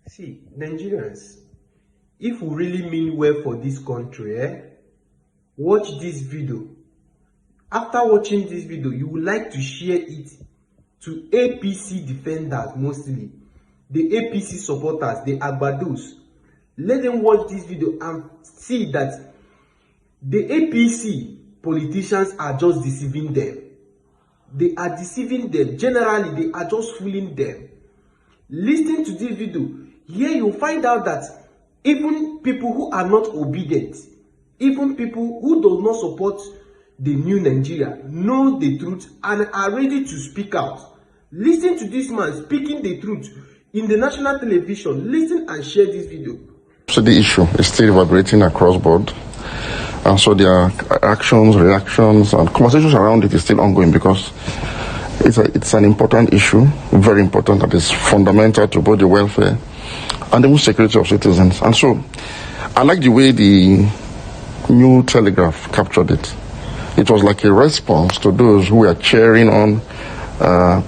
See, Nigerians, if we really mean well for this country, watch this video. After watching this video, you would like to share it to APC defenders mostly, the APC supporters, the Agbados. Let them watch this video and see that the APC politicians are just deceiving them. They are deceiving them. Generally, they are just fooling them. Listen to this video. Here you find out that even people who are not obedient, even people who do not support the new Nigeria, know the truth and are ready to speak out. Listen to this man speaking the truth in the national television. Listen and share this video. So the issue is still vibrating across board. And so there are actions, reactions, and conversations around it is still ongoing because it's an important issue, very important, that is fundamental to both the welfare and the security of citizens. And so I like the way the New Telegraph captured it. It was like a response to those who were cheering on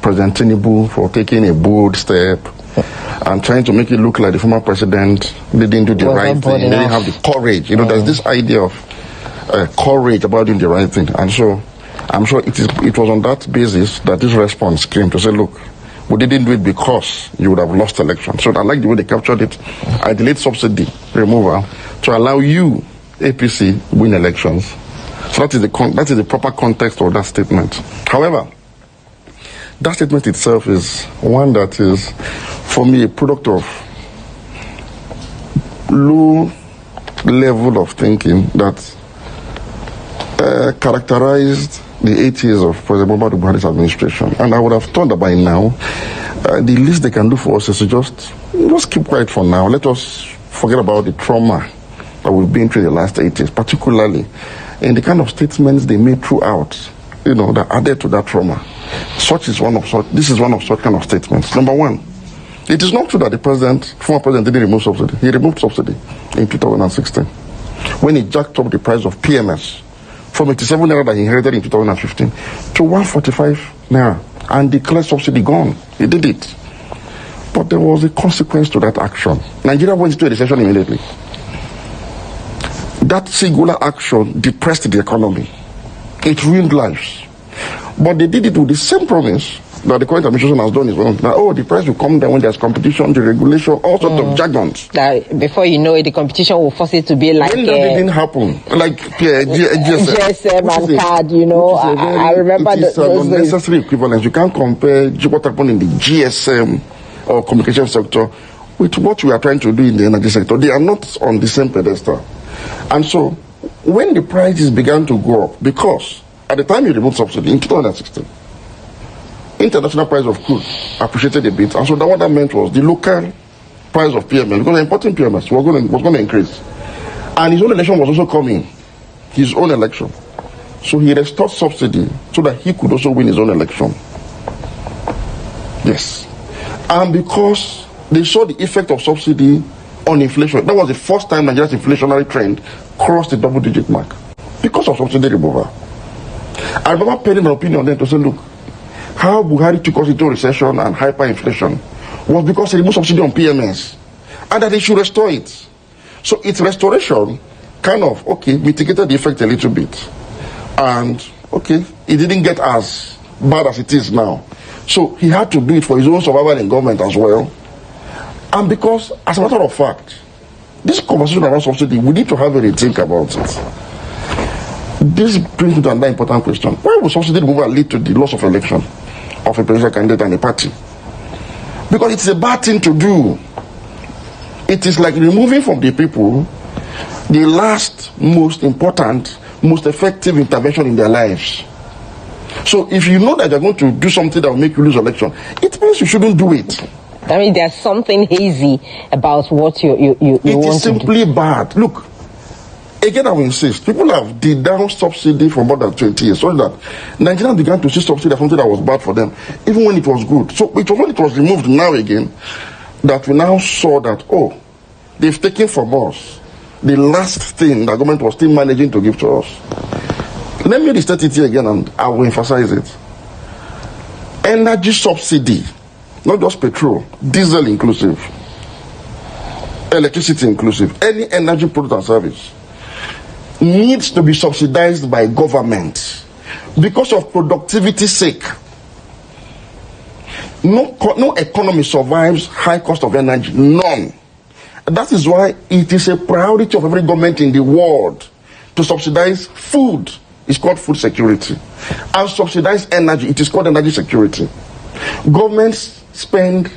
President Tinubu for taking a bold step and trying to make it look like the former president didn't do the right thing. They didn't have the courage. There's this idea of courage about doing the right thing. And so I'm sure it was on that basis that this response came to say, look, we didn't do it because you would have lost election. So I like the way they captured it. I delayed subsidy removal to allow you, APC, win elections. So that is the proper context of that statement. However, that statement itself is one that is, for me, a product of low level of thinking that characterized the 8 years of President Muhammadu Buhari's administration. And I would have thought that by now, the least they can do for us is to just keep quiet for now. Let us forget about the trauma that we've been through the last 8 years, particularly in the kind of statements they made throughout, that added to that trauma. This is one of such kind of statements. Number one, it is not true that the former president didn't remove subsidy. He removed subsidy in 2016 when he jacked up the price of PMS from 87 naira that he inherited in 2015 to 145 naira and declared subsidy gone. He did it. But there was a consequence to that action. Nigeria went into a recession immediately. That singular action depressed the economy. It ruined lives. But they did it with the same promise that the current administration has done is well. That, the price will come down when there's competition, the regulation, all sorts of jargons. That before you know it, the competition will force it to be like... When that didn't happen, like GSM and card, I remember those unnecessary equivalence. You can't compare what happened in the GSM or communication sector with what we are trying to do in the energy sector. They are not on the same pedestal. And so, when the prices began to go up, because at the time you removed subsidy in 2016, international price of crude appreciated a bit, and so what that meant was the local price of PMS, because the importing PMS was going to increase, and his own election was also coming, his own election, so he restored subsidy so that he could also win his own election. Yes, and because they saw the effect of subsidy on inflation, that was the first time Nigeria's inflationary trend crossed the double-digit mark because of subsidy removal. I remember penning an opinion then to say, look, how Buhari took us into recession and hyperinflation was because he removed subsidy on PMS and that he should restore it. So its restoration kind of, mitigated the effect a little bit. And, it didn't get as bad as it is now. So he had to do it for his own survival in government as well. And because, as a matter of fact, this conversation around subsidy, we need to have a rethink about it. This brings me to another important question. Why will subsidy removal lead to the loss of election of a presidential candidate and a party? Because it's a bad thing to do. It is like removing from the people the last, most important, most effective intervention in their lives. So if you know that you're going to do something that will make you lose election, it means you shouldn't do it. I mean, there's something hazy about what you want to do. It is simply bad. Look, again, I will insist, people have denounced subsidy for more than 20 years, so that Nigerians began to see subsidy as something that was bad for them, even when it was good. So it was when it was removed now again that we now saw that, they've taken from us the last thing the government was still managing to give to us. Let me restate it here again, and I will emphasize it. Energy subsidy, not just petrol, diesel inclusive, electricity inclusive, any energy product and service, needs to be subsidized by government because of productivity's sake. No economy survives high cost of energy. None. That is why it is a priority of every government in the world to subsidize food. It's called food security. And subsidize energy. It is called energy security. Governments spend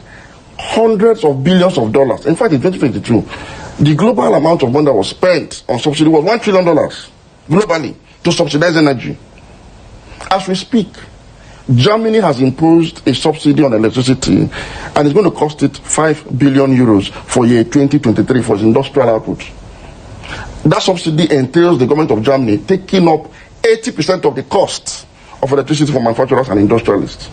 hundreds of billions of dollars. In fact, in 2022, the global amount of money that was spent on subsidy was $1 trillion globally to subsidize energy. As we speak, Germany has imposed a subsidy on electricity and it's going to cost it 5 billion euros for year 2023 for its industrial output. That subsidy entails the government of Germany taking up 80% of the cost of electricity for manufacturers and industrialists.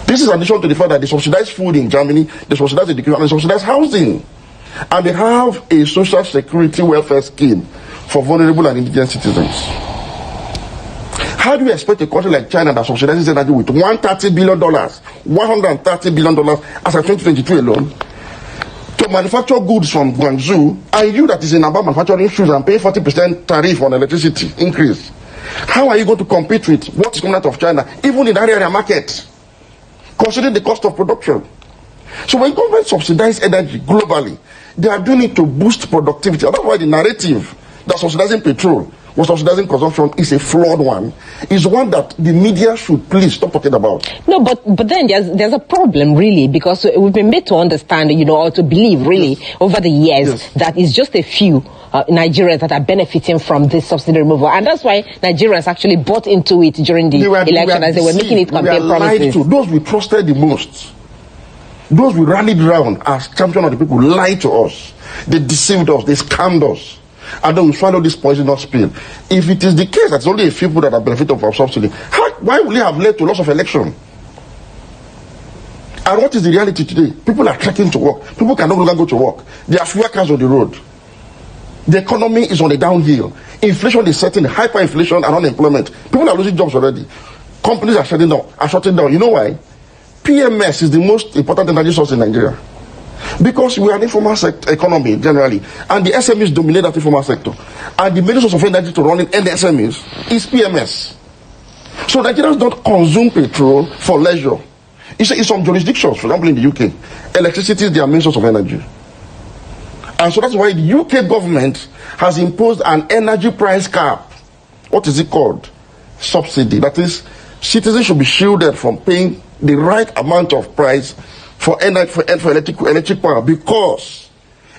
This is in addition to the fact that they subsidize food in Germany, they subsidize education, and they subsidize housing. And they have a social security welfare scheme for vulnerable and indigent citizens. How do you expect a country like China that subsidizes energy with $130 billion, $130 billion as of 2022 alone, to manufacture goods from Guangzhou, and you that is in about manufacturing shoes and pay 40% tariff on electricity increase? How are you going to compete with what is coming out of China, even in that area market, considering the cost of production? So when government subsidize energy globally, they are doing it to boost productivity. And that's why the narrative that subsidizing petrol was subsidizing consumption is a flawed one. It's one that the media should please stop talking about. No, but then there's a problem, really, because we've been made to understand, or to believe, really, over the years, that it's just a few Nigerians that are benefiting from this subsidy removal. And that's why Nigerians actually bought into it during the election as they were making it campaign promises. Those we trusted the most, those we rallied around as champion of the people, lied to us. They deceived us, they scammed us. And then we swallow this poisonous pill. If it is the case that it's only a few people that are benefiting from subsidy, why will it have led to loss of election? And what is the reality today? People are trekking to work. People can no longer go to work. There are fewer cars on the road. The economy is on a downhill. Inflation is setting, hyperinflation and unemployment. People are losing jobs already. Companies are shutting down. You know why? PMS is the most important energy source in Nigeria. Because we are an informal economy generally, and the SMEs dominate that informal sector. And the main source of energy to run in any SMEs is PMS. So Nigerians don't consume petrol for leisure. In some jurisdictions, for example in the UK, electricity is their main source of energy. And so that's why the UK government has imposed an energy price cap. What is it called? Subsidy. That is, citizens should be shielded from paying the right amount of price for electric power, because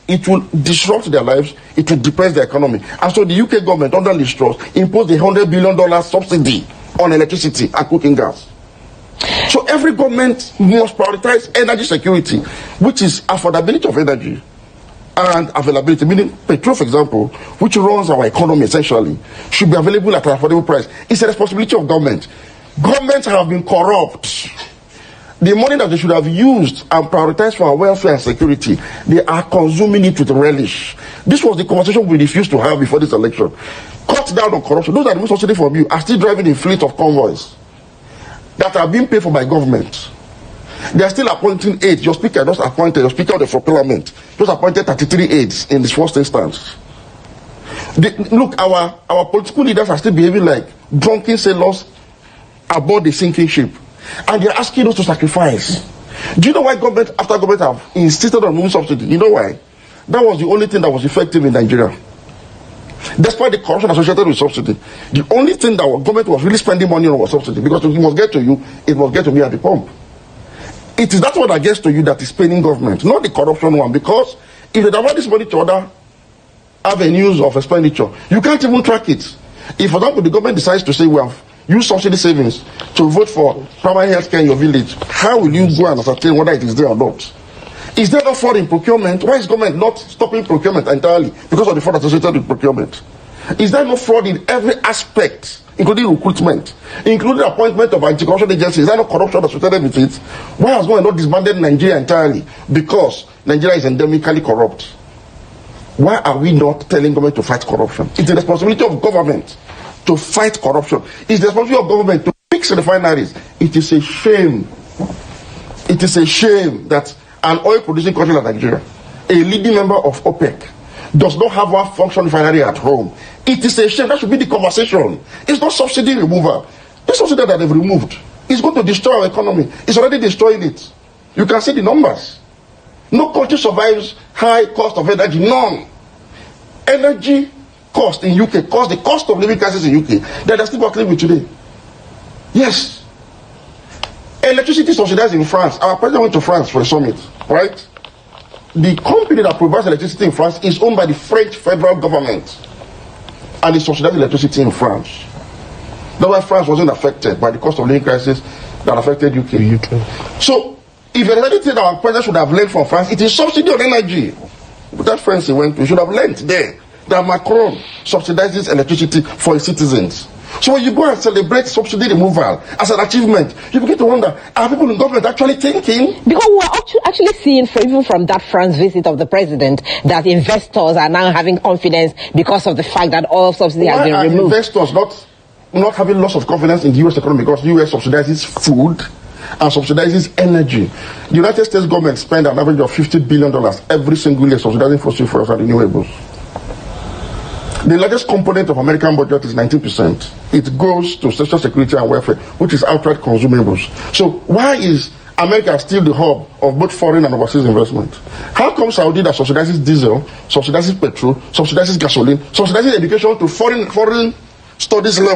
it will disrupt their lives, it will depress the economy. And so the UK government, under Liz Truss, imposed a $100 billion subsidy on electricity and cooking gas. So every government must prioritize energy security, which is affordability of energy and availability, meaning petrol, for example, which runs our economy essentially, should be available at an affordable price. It's a responsibility of government. Governments have been corrupt. The money that they should have used and prioritized for our welfare and security, they are consuming it with relish. This was the conversation we refused to have before this election. Cut down on corruption. Those that remove subsidy from you are still driving a fleet of convoys that are being paid for by government. They are still appointing aides. Your speaker just appointed, your speaker of the parliament just appointed 33 aides in this first instance. Look, our political leaders are still behaving like drunken sailors aboard the sinking ship. And they're asking us to sacrifice. Do you know why government after government have insisted on removing subsidy? You know why? That was the only thing that was effective in Nigeria. Despite the corruption associated with subsidy, the only thing that government was really spending money on was subsidy, because it must get to you, it must get to me at the pump. It is that one that gets to you that is paying government, not the corruption one, because if they divert this money to other avenues of expenditure, you can't even track it. If, for example, the government decides to say we have use subsidy savings to vote for primary health care in your village, how will you go and ascertain whether it is there or not? Is there no fraud in procurement? Why is government not stopping procurement entirely because of the fraud associated with procurement? Is there no fraud in every aspect, including recruitment, including appointment of anti-corruption agencies? Is there no corruption associated with it? Why has government not disbanded Nigeria entirely? Because Nigeria is endemically corrupt. Why are we not telling government to fight corruption? It's the responsibility of government to fight corruption. It's the responsibility of government to fix refineries. It is a shame. It is a shame that an oil-producing country like Nigeria, a leading member of OPEC, does not have one function refinery at home. It is a shame. That should be the conversation. It's not subsidy removal. The subsidy that they've removed is going to destroy our economy. It's already destroying it. You can see the numbers. No country survives high cost of energy. None. Energy cost in UK, the cost of living crisis in UK, that are still battling with today. Yes. Electricity subsidized in France. Our president went to France for a summit, right? The company that provides electricity in France is owned by the French federal government. And it subsidizes electricity in France. That's why France wasn't affected by the cost of living crisis that affected UK. So, if there's anything that our president should have learned from France, it is subsidy on energy. But that France he went to, he should have learned there that Macron subsidizes electricity for his citizens. So when you go and celebrate subsidy removal as an achievement, you begin to wonder, are people in government actually thinking? Because we're actually seeing, even from that France visit of the president, that investors are now having confidence because of the fact that oil subsidy has been removed. Why are investors not having loss of confidence in the U.S. economy because the U.S. subsidizes food and subsidizes energy? The United States government spends an average of $50 billion every single year subsidizing fossil fuels and renewables. The largest component of American budget is 19%. It goes to social security and welfare, which is outright consumables. So why is America still the hub of both foreign and overseas investment? How come Saudi that subsidizes diesel, subsidizes petrol, subsidizes gasoline, subsidizes education to foreign studies level?